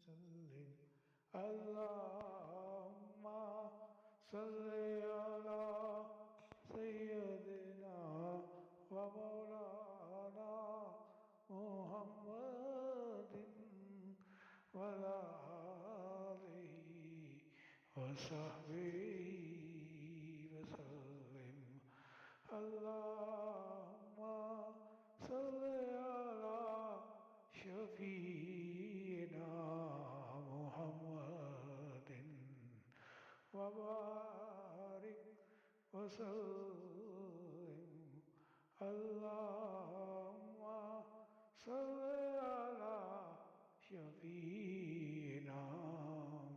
वसल्लिम अल्लाहुम्मा सल्लि अला सय्यदिना व मौलाना मुहम्मदिन व अला आलिहि व सहबिहि वसल्लिम अल्लाहुम्मा सल्लि अला शफीना मुहम्मदिन व बारिक वसल्लिम अल्लाहुम्मा सल्लि अला शफीना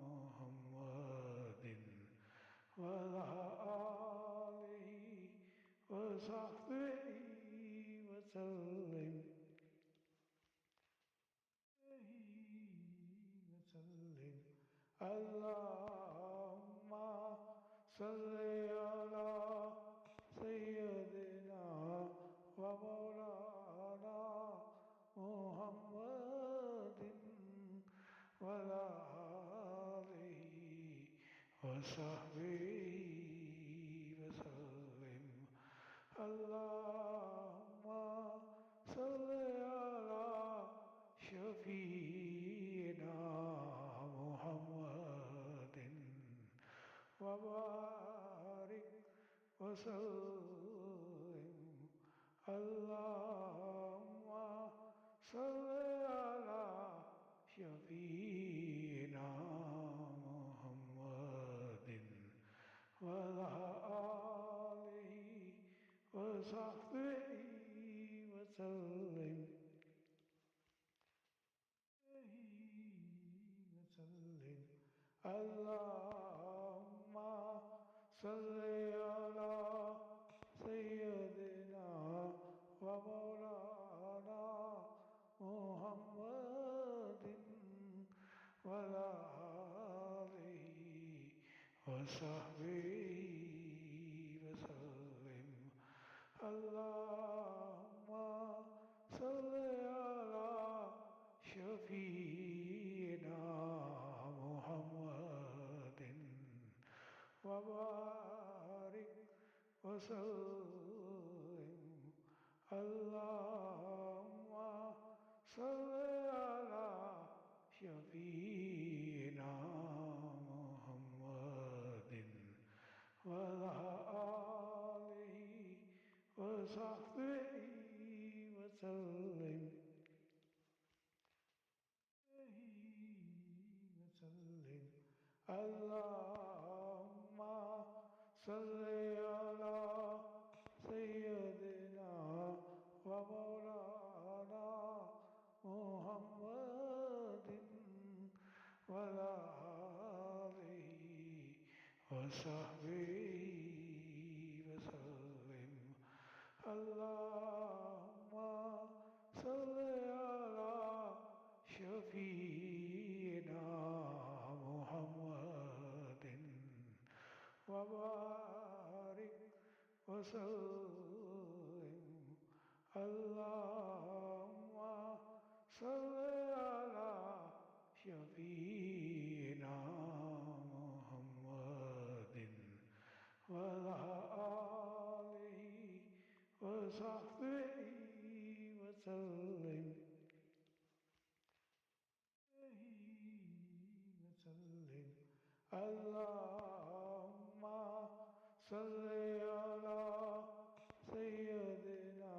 मुहम्मदिन व अला आलिहि व सहबिहि वसल्लिम वसल्लिम अल्लाहुम्मा सल्लि अला सय्यदिना व मौलाना मुहम्मदिन व अला आलिहि व सहबिहि वसल्लिम अल्लाहुम्मा सल्लि अला शफीना मुहम्मदिन व बारिक वसल्लिम अल्लाहुम्मा सल्लि अला शफीना मुहम्मदिन व अला आलिहि व सहबिहि वसल्लिम वसल्लिम अल्लाहुम्मा सल्लि अला सय्यदिना व मौलाना मुहम्मदिन व अला आलिहि व सहबिहि वसल्लिम अल्लाहुम्मा सल्लि अला शफीना मुहम्मदिन व बारिक वसल्लिम अल्लाहुम्मा सल्लि अला शफीना मुहम्मदिन व अला आलिहि व सहबिहि वसल्लिम वसल्लिम अल्लाहुम्मा सल्लि अला सय्यदिना व मौलाना मुहम्मदिन व अला आलिहि व सहबिहि वसल्लिम अल्लाहुम्मा सल्लि अला शफीना मुहम्मदिन व बारिक वसल्लिम अल्लाहुम्मा सल्लि अला शफीना मुहम्मदिन व अला आलिहि व सहबिहि वसल्लिम वसल्लिम अल्लाहुम्मा सल्लि अला सय्यदिना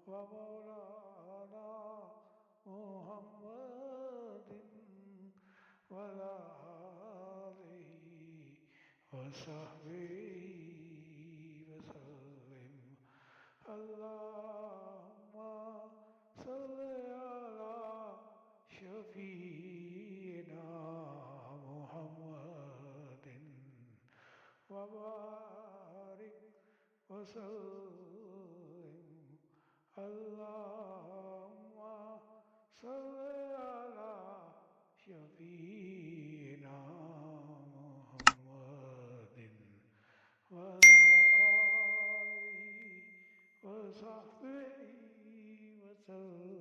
व मौलाना मुहम्मदिन व अला आलिहि व सहबिहि वसल्लिम अल्लाहुम्मा सल्लि अला शफीना मुहम्मदिन व बारिक वसल्लिम अल्लाहुम्मा सल्लि अला शफी